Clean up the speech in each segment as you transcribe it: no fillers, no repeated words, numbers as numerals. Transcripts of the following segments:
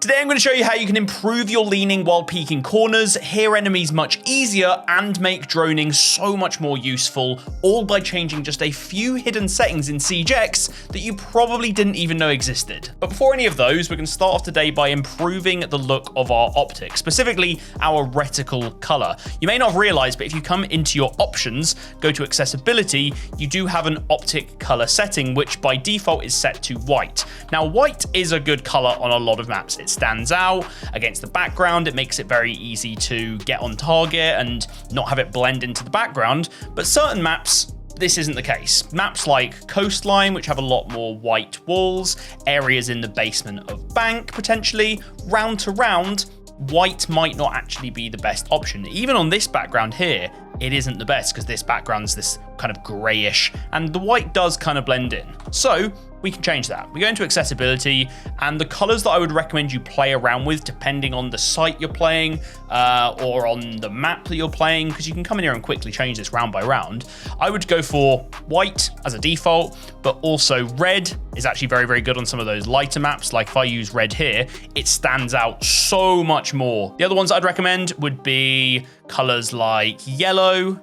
Today I'm going to show you how you can improve your leaning while peeking corners, hear enemies much easier, and make droning so much more useful, all by changing just a few hidden settings in SiegeX that you probably didn't even know existed. But before any of those, we're going to start off today by improving the look of our optics, specifically our reticle color. You may not have realized, but if you come into your options, go to accessibility, you do have an optic color setting, which by default is set to white. Now, white is a good color on a lot of maps. It stands out against the background. It makes it very easy to get on target and not have it blend into the background. But certain maps, this isn't the case. Maps like Coastline, which have a lot more white walls, areas in the basement of Bank, potentially, round to round, white might not actually be the best option. Even on this background here, it isn't the best because this background's this kind of grayish and the white does kind of blend in. So we can change that. We go into accessibility, and the colors that I would recommend you play around with, depending on the site you're playing or on the map that you're playing, because you can come in here and quickly change this round by round. I would go for white as a default, but also red is actually very, very good on some of those lighter maps. Like if I use red here, it stands out so much more. The other ones I'd recommend would be colors like yellow,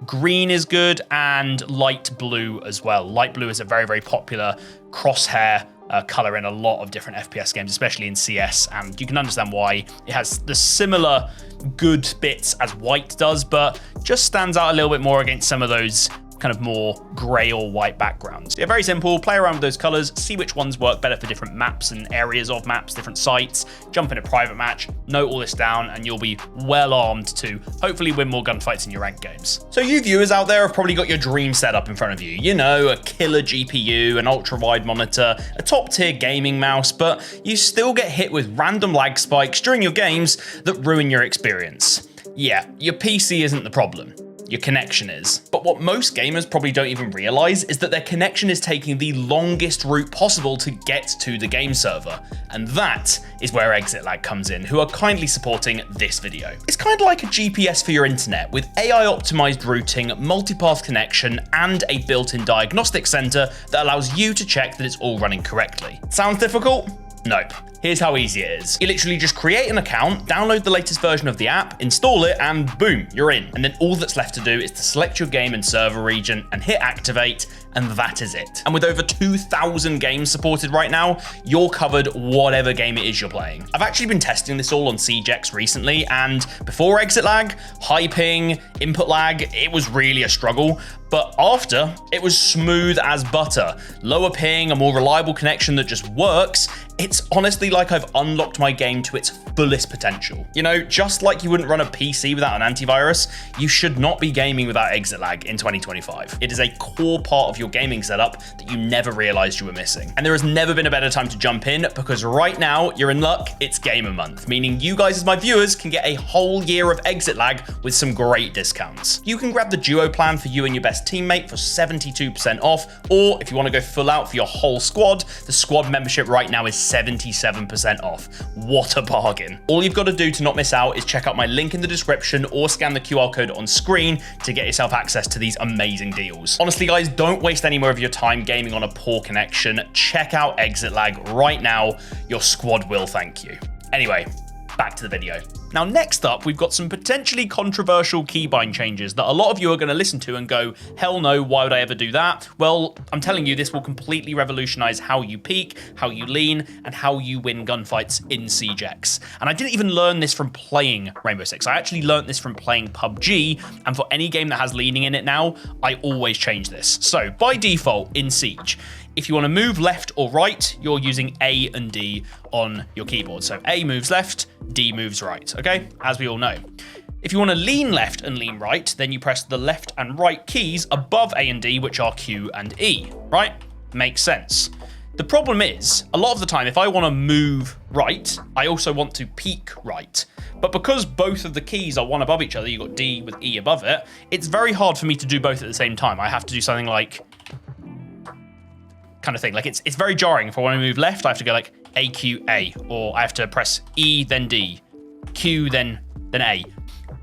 green is good, and light blue as well. Light blue is a very, very popular crosshair color in a lot of different FPS games, especially in CS, and you can understand why. It has the similar good bits as white does, but just stands out a little bit more against some of those kind of more gray or white backgrounds. Yeah, very simple. Play around with those colors, see which ones work better for different maps and areas of maps, different sites. Jump in a private match, note all this down, and you'll be well armed to hopefully win more gunfights in your ranked games. So you viewers out there have probably got your dream setup in front of you. You know, a killer GPU, an ultra-wide monitor, a top-tier gaming mouse, but you still get hit with random lag spikes during your games that ruin your experience. Yeah, your PC isn't the problem. Your connection is. But what most gamers probably don't even realize is that their connection is taking the longest route possible to get to the game server. And that is where ExitLag comes in, who are kindly supporting this video. It's kind of like a GPS for your internet with AI optimized routing, multipath connection, and a built-in diagnostic center that allows you to check that it's all running correctly. Sounds difficult? Nope. Here's how easy it is. You literally just create an account, download the latest version of the app, install it, and boom, you're in. And then all that's left to do is to select your game and server region and hit activate, and that is it. And with over 2,000 games supported right now, you're covered whatever game it is you're playing. I've actually been testing this all on SiegeX recently, and before ExitLag, high ping, input lag, it was really a struggle. But after, it was smooth as butter. Lower ping, a more reliable connection that just works. It's honestly like I've unlocked my game to its fullest potential. You know, just like you wouldn't run a PC without an antivirus, you should not be gaming without ExitLag in 2025. It is a core part of your gaming setup that you never realized you were missing. And there has never been a better time to jump in, because right now you're in luck, it's Gamer Month, meaning you guys as my viewers can get a whole year of ExitLag with some great discounts. You can grab the duo plan for you and your best teammate for 72% off, or if you want to go full out for your whole squad, the squad membership right now is 77% off. What a bargain. All you've got to do to not miss out is check out my link in the description or scan the QR code on screen to get yourself access to these amazing deals. Honestly guys, don't waste any more of your time gaming on a poor connection. Check out ExitLag right now. Your squad will thank you. Anyway, back to the video. Now, next up, we've got some potentially controversial keybind changes that a lot of you are going to listen to and go, hell no, why would I ever do that? Well, I'm telling you, this will completely revolutionize how you peek, how you lean, and how you win gunfights in SiegeX. And I didn't even learn this from playing Rainbow Six. I actually learned this from playing PUBG, and for any game that has leaning in it now, I always change this. So, by default, in Siege, if you want to move left or right, you're using A and D on your keyboard. So A moves left, D moves right, okay? As we all know. If you want to lean left and lean right, then you press the left and right keys above A and D, which are Q and E, right? Makes sense. The problem is, a lot of the time, if I want to move right, I also want to peek right. But because both of the keys are one above each other, you've got D with E above it, it's very hard for me to do both at the same time. I have to do something like kind of thing. Like it's very jarring. If I want to move left, I have to go like A, Q, A, or I have to press E, then D, Q, then A.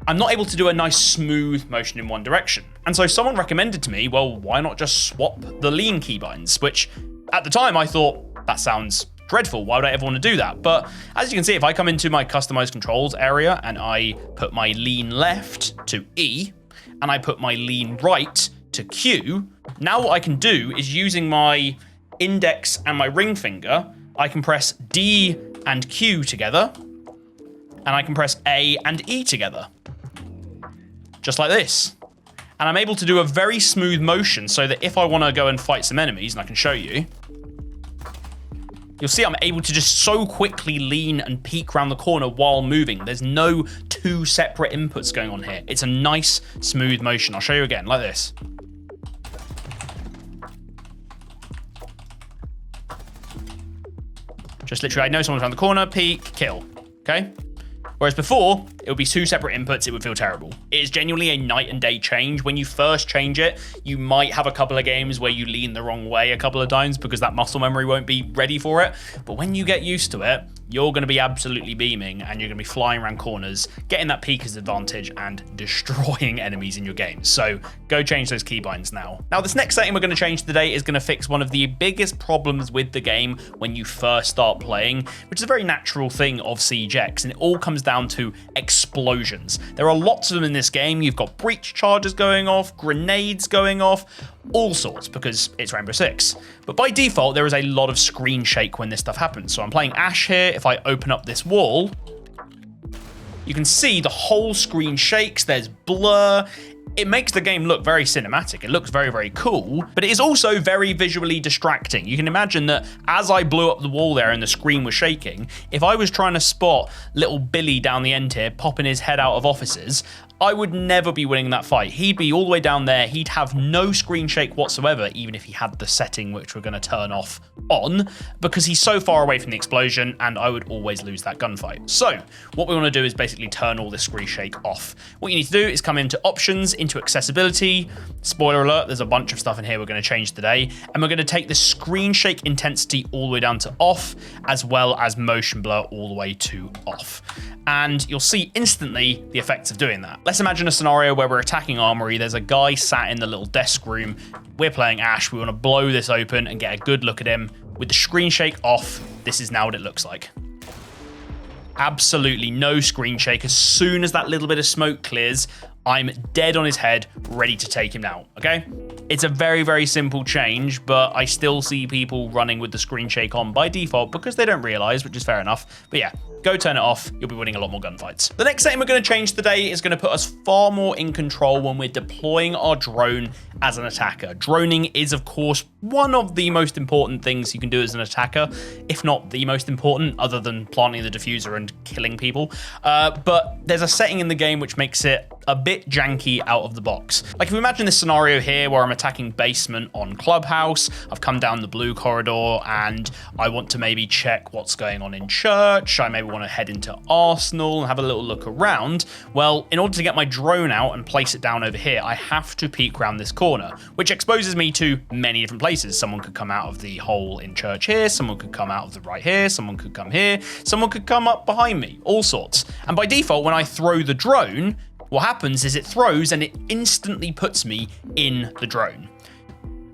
I'm not able to do a nice smooth motion in one direction. And so someone recommended to me, well, why not just swap the lean keybinds? Which at the time I thought that sounds dreadful. Why would I ever want to do that? But as you can see, if I come into my customized controls area and I put my lean left to E and I put my lean right to Q, now what I can do is using my index and my ring finger, I can press D and Q together and I can press A and E together. Just like this. And I'm able to do a very smooth motion so that if I want to go and fight some enemies, and I can show you, you'll see I'm able to just so quickly lean and peek around the corner while moving. There's no two separate inputs going on here. It's a nice, smooth motion. I'll show you again, like this. Just literally, I know someone's around the corner, peek, kill, okay? Whereas before, it would be two separate inputs, it would feel terrible. It is genuinely a night and day change. When you first change it, you might have a couple of games where you lean the wrong way a couple of times because that muscle memory won't be ready for it. But when you get used to it, you're going to be absolutely beaming and you're going to be flying around corners, getting that peeker's advantage and destroying enemies in your game. So go change those keybinds now. Now, this next setting we're going to change today is going to fix one of the biggest problems with the game when you first start playing, which is a very natural thing of Siege X, and it all comes down to explosions. There are lots of them in this game. You've got breach charges going off, grenades going off, all sorts, because it's Rainbow Six. But by default, there is a lot of screen shake when this stuff happens. So I'm playing Ash here. If I open up this wall, you can see the whole screen shakes. There's blur. It makes the game look very cinematic. It looks very, very cool, but it is also very visually distracting. You can imagine that as I blew up the wall there and the screen was shaking, if I was trying to spot little Billy down the end here, popping his head out of offices, I would never be winning that fight. He'd be all the way down there. He'd have no screen shake whatsoever, even if he had the setting which we're going to turn off on, because he's so far away from the explosion and I would always lose that gunfight. So what we want to do is basically turn all the screen shake off. What you need to do is come into options, into accessibility. Spoiler alert, there's a bunch of stuff in here we're going to change today. And we're going to take the screen shake intensity all the way down to off, as well as motion blur all the way to off. And you'll see instantly the effects of doing that. Let's imagine a scenario where we're attacking Armory. There's a guy sat in the little desk room. We're playing Ash. We want to blow this open and get a good look at him. With the screen shake off, this is now what it looks like. Absolutely no screen shake. As soon as that little bit of smoke clears, I'm dead on his head, ready to take him down, okay? It's a very, very simple change, but I still see people running with the screen shake on by default because they don't realize, which is fair enough. But yeah, go turn it off. You'll be winning a lot more gunfights. The next setting we're going to change today is going to put us far more in control when we're deploying our drone as an attacker. Droning is, of course, one of the most important things you can do as an attacker, if not the most important, other than planting the diffuser and killing people. But there's a setting in the game which makes it a bit janky out of the box. Like if we imagine this scenario here where I'm attacking basement on Clubhouse, I've come down the blue corridor and I want to maybe check what's going on in church. I maybe want to head into Arsenal and have a little look around. Well, in order to get my drone out and place it down over here, I have to peek around this corner, which exposes me to many different places. Someone could come out of the hole in church here, someone could come out of the right here, someone could come here, someone could come up behind me, all sorts. And by default, when I throw the drone, what happens is it throws and it instantly puts me in the drone.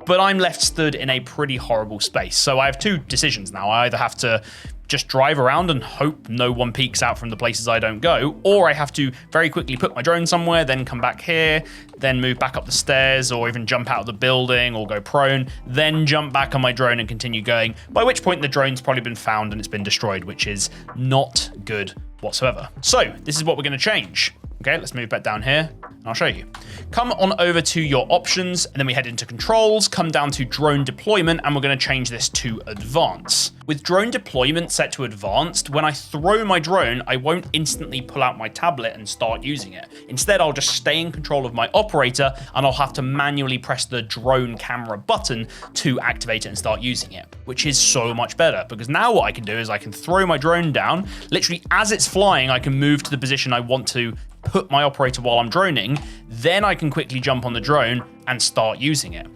But I'm left stood in a pretty horrible space. So I have two decisions now. I either have to just drive around and hope no one peeks out from the places I don't go, or I have to very quickly put my drone somewhere, then come back here, then move back up the stairs, or even jump out of the building or go prone, then jump back on my drone and continue going, by which point the drone's probably been found and it's been destroyed, which is not good whatsoever. So this is what we're going to change. Okay, let's move back down here and I'll show you. Come on over to your options and then we head into controls, come down to drone deployment, and we're going to change this to advanced. With drone deployment set to advanced, when I throw my drone, I won't instantly pull out my tablet and start using it. Instead, I'll just stay in control of my operator and I'll have to manually press the drone camera button to activate it and start using it, which is so much better because now what I can do is I can throw my drone down, literally as it's flying, I can move to the position I want to put my operator while I'm droning, then I can quickly jump on the drone and start using it.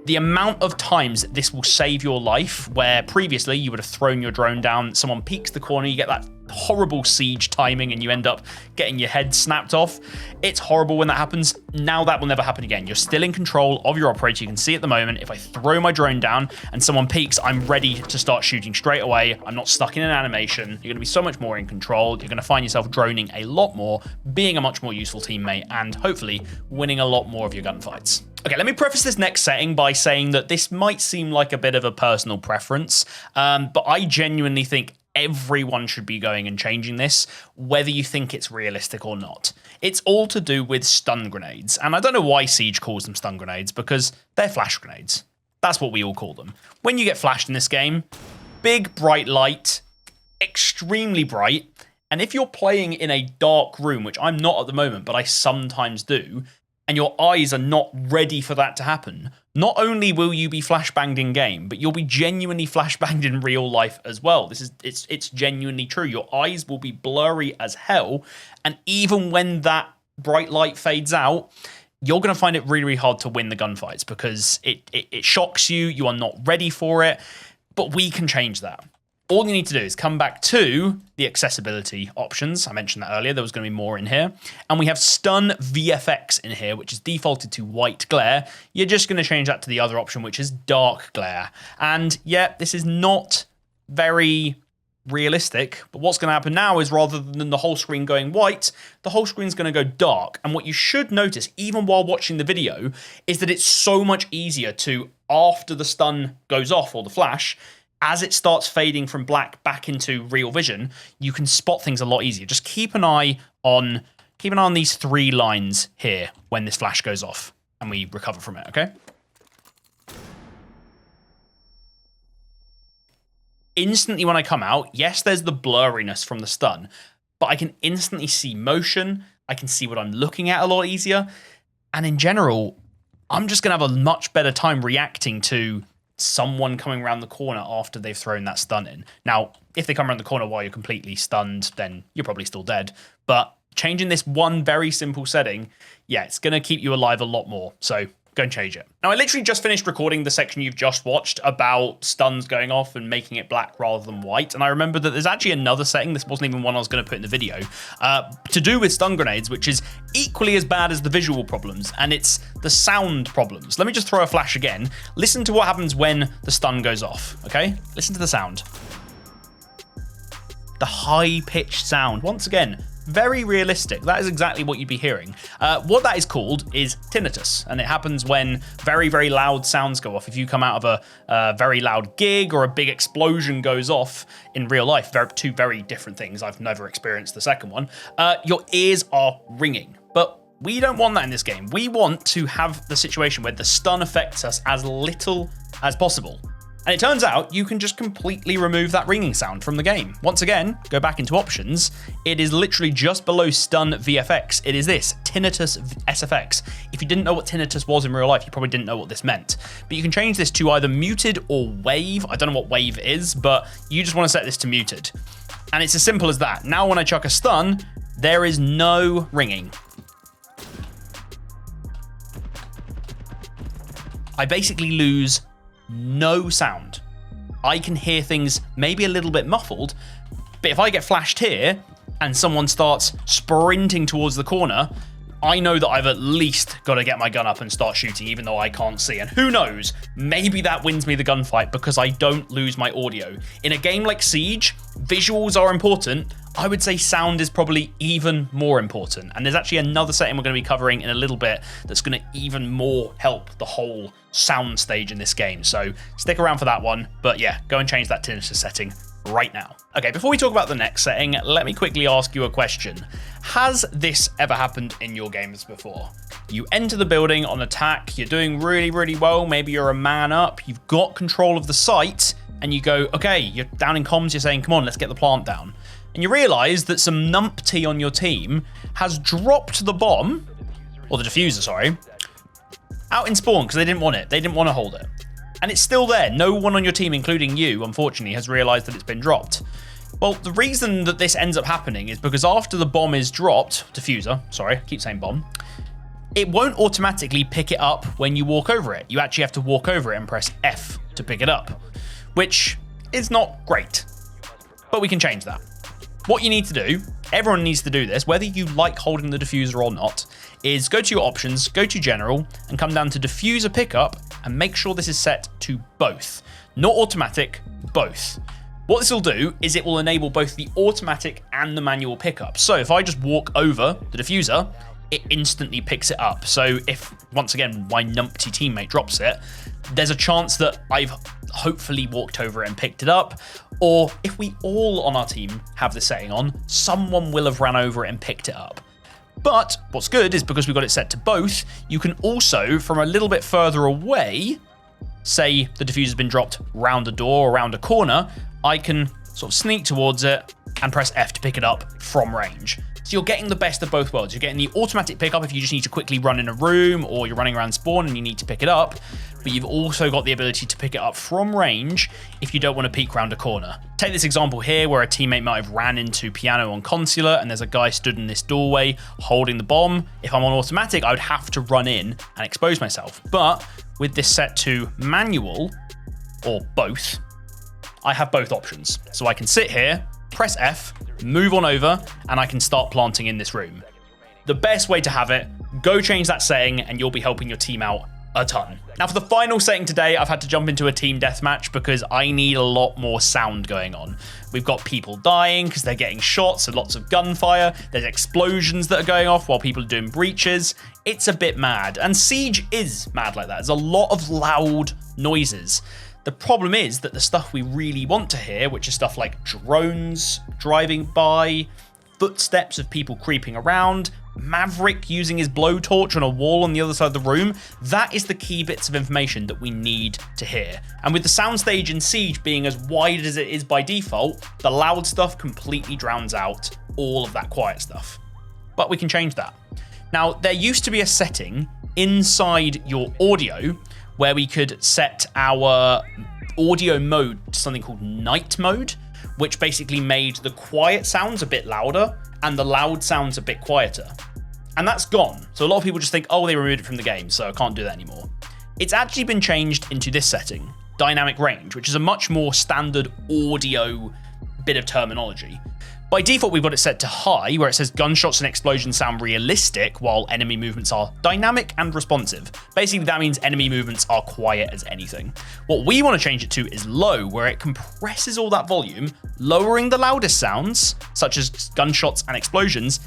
The amount of times this will save your life, where previously you would have thrown your drone down, someone peeks the corner, you get that horrible siege timing and you end up getting your head snapped off. It's horrible when that happens. Now that will never happen again. You're still in control of your operator. You can see at the moment, if I throw my drone down and someone peeks, I'm ready to start shooting straight away. I'm not stuck in an animation. You're going to be so much more in control. You're going to find yourself droning a lot more, being a much more useful teammate, and hopefully winning a lot more of your gunfights. Okay, let me preface this next setting by saying that this might seem like a bit of a personal preference, but I genuinely think everyone should be going and changing this, whether you think it's realistic or not. It's all to do with stun grenades, and I don't know why Siege calls them stun grenades, because they're flash grenades. That's what we all call them. When you get flashed in this game, big, bright light, extremely bright, and if you're playing in a dark room, which I'm not at the moment, but I sometimes do, and your eyes are not ready for that to happen, not only will you be flashbanged in game, but you'll be genuinely flashbanged in real life as well. It's genuinely true. Your eyes will be blurry as hell, and even when that bright light fades out, you're going to find it really, really hard to win the gunfights because it shocks you. You are not ready for it, but we can change that. All you need to do is come back to the accessibility options. I mentioned that earlier. There was going to be more in here. And we have stun VFX in here, which is defaulted to white glare. You're just going to change that to the other option, which is dark glare. And yeah, this is not very realistic, but what's going to happen now is rather than the whole screen going white, the whole screen's going to go dark. And what you should notice, even while watching the video, is that it's so much easier to, after the stun goes off or the flash, as it starts fading from black back into real vision, you can spot things a lot easier. Just keep an eye on these 3 lines here when this flash goes off and we recover from it, okay? Instantly when I come out, yes, there's the blurriness from the stun, but I can instantly see motion. I can see what I'm looking at a lot easier. And in general, I'm just going to have a much better time reacting to someone coming around the corner after they've thrown that stun in. Now, if they come around the corner while you're completely stunned, then you're probably still dead. But changing this one very simple setting, yeah, it's going to keep you alive a lot more. So go and change it. Now, I literally just finished recording the section you've just watched about stuns going off and making it black rather than white. And I remember that there's actually another setting, this wasn't even one I was going to put in the video, to do with stun grenades, which is equally as bad as the visual problems, and it's the sound problems. Let me just throw a flash again. Listen to what happens when the stun goes off, okay? Listen to the sound. The high-pitched sound. Once again, very realistic. That is exactly what you'd be hearing. What that is called is tinnitus, and it happens when very, very loud sounds go off. If you come out of a very loud gig or a big explosion goes off in real life, two very different things. I've never experienced the second one. Your ears are ringing, but we don't want that in this game. We want to have the situation where the stun affects us as little as possible. And it turns out you can just completely remove that ringing sound from the game. Once again, go back into options. It is literally just below stun VFX. It is this, tinnitus SFX. If you didn't know what tinnitus was in real life, you probably didn't know what this meant. But you can change this to either muted or wave. I don't know what wave is, but you just want to set this to muted. And it's as simple as that. Now when I chuck a stun, there is no ringing. I basically lose no sound. I can hear things maybe a little bit muffled, but if I get flashed here and someone starts sprinting towards the corner, I know that I've at least got to get my gun up and start shooting, even though I can't see. And who knows, maybe that wins me the gunfight because I don't lose my audio. In a game like Siege, visuals are important. I would say sound is probably even more important. And there's actually another setting we're going to be covering in a little bit that's going to even more help the whole sound stage in this game. So stick around for that one. But yeah, go and change that tinnitus setting right now. Okay, before we talk about the next setting, let me quickly ask you a question. Has this ever happened in your games before? You enter the building on attack, you're doing really, really well, maybe you're a man up, you've got control of the site, and you go, okay, you're down in comms, you're saying, come on, let's get the plant down. And you realise that some numpty on your team has dropped the bomb, or the diffuser, sorry, out in spawn because they didn't want it. They didn't want to hold it. And it's still there. No one on your team, including you, unfortunately, has realised that it's been dropped. Well, the reason that this ends up happening is because after the bomb is dropped, diffuser, sorry, I keep saying bomb, it won't automatically pick it up when you walk over it. You actually have to walk over it and press F to pick it up, which is not great. But we can change that. What you need to do, everyone needs to do this, whether you like holding the diffuser or not, is go to your options, go to general, and come down to diffuser pickup, and make sure this is set to both. Not automatic, both. What this will do is it will enable both the automatic and the manual pickup. So if I just walk over the diffuser, it instantly picks it up. So if, once again, my numpty teammate drops it, there's a chance that I've hopefully walked over it and picked it up. Or if we all on our team have the setting on, someone will have ran over it and picked it up. But what's good is because we've got it set to both, you can also, from a little bit further away, say the diffuser's been dropped round a door or round a corner, I can sort of sneak towards it and press F to pick it up from range. So you're getting the best of both worlds. You're getting the automatic pickup if you just need to quickly run in a room or you're running around spawn and you need to pick it up, but you've also got the ability to pick it up from range if you don't want to peek round a corner. Take this example here where a teammate might have ran into piano on consular and there's a guy stood in this doorway holding the bomb. If I'm on automatic, I would have to run in and expose myself. But with this set to manual or both, I have both options. So I can sit here, press F, move on over, and I can start planting in this room. The best way to have it, go change that setting and you'll be helping your team out a ton. Now for the final setting today, I've had to jump into a team deathmatch because I need a lot more sound going on. We've got people dying because they're getting shot, so lots of gunfire. There's explosions that are going off while people are doing breaches. It's a bit mad, and Siege is mad like that. There's a lot of loud noises. The problem is that the stuff we really want to hear, which is stuff like drones driving by, footsteps of people creeping around, Maverick using his blowtorch on a wall on the other side of the room, that is the key bits of information that we need to hear. And with the soundstage in Siege being as wide as it is by default, the loud stuff completely drowns out all of that quiet stuff. But we can change that. Now, there used to be a setting inside your audio where we could set our audio mode to something called night mode, which basically made the quiet sounds a bit louder and the loud sounds a bit quieter. And that's gone. So a lot of people just think, oh, they removed it from the game, so I can't do that anymore. It's actually been changed into this setting, dynamic range, which is a much more standard audio bit of terminology. By default, we've got it set to high, where it says gunshots and explosions sound realistic, while enemy movements are dynamic and responsive. Basically, that means enemy movements are quiet as anything. What we want to change it to is low, where it compresses all that volume, lowering the loudest sounds, such as gunshots and explosions.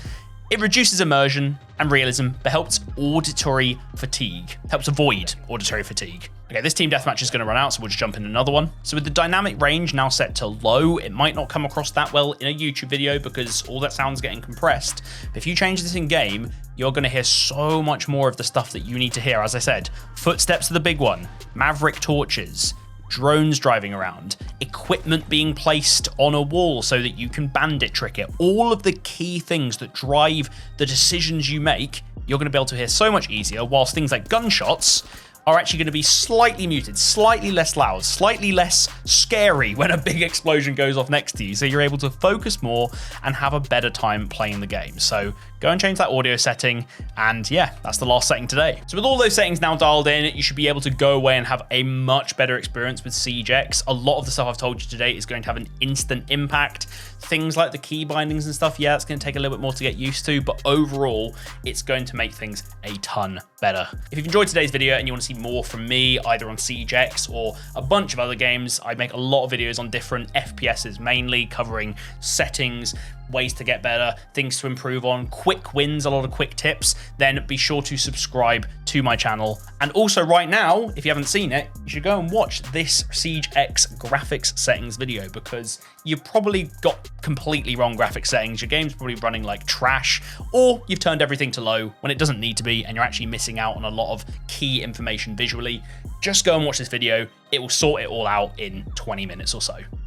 It reduces immersion and realism, but helps auditory fatigue. Helps avoid auditory fatigue. Okay, this team deathmatch is going to run out, so we'll just jump in another one. So with the dynamic range now set to low, it might not come across that well in a YouTube video because all that sound's getting compressed. But if you change this in game, you're going to hear so much more of the stuff that you need to hear. As I said, footsteps are the big one, Maverick torches, drones driving around, equipment being placed on a wall so that you can bandit trick it. All of the key things that drive the decisions you make, you're going to be able to hear so much easier, whilst things like gunshots are actually going to be slightly muted, slightly less loud, slightly less scary when a big explosion goes off next to you. So you're able to focus more and have a better time playing the game. So go and change that audio setting. And yeah, that's the last setting today. So with all those settings now dialed in, you should be able to go away and have a much better experience with Siege X. A lot of the stuff I've told you today is going to have an instant impact. Things like the key bindings and stuff, yeah, it's going to take a little bit more to get used to, but overall, it's going to make things a ton better. If you've enjoyed today's video and you want to see more from me, either on Siege X or a bunch of other games, I make a lot of videos on different FPSs, mainly covering settings, ways to get better, things to improve on, quick wins, a lot of quick tips, then be sure to subscribe to my channel. And also right now, if you haven't seen it, you should go and watch this Siege X graphics settings video because you've probably got completely wrong graphics settings. Your game's probably running like trash, or you've turned everything to low when it doesn't need to be, and you're actually missing out on a lot of key information visually. Just go and watch this video. It will sort it all out in 20 minutes or so.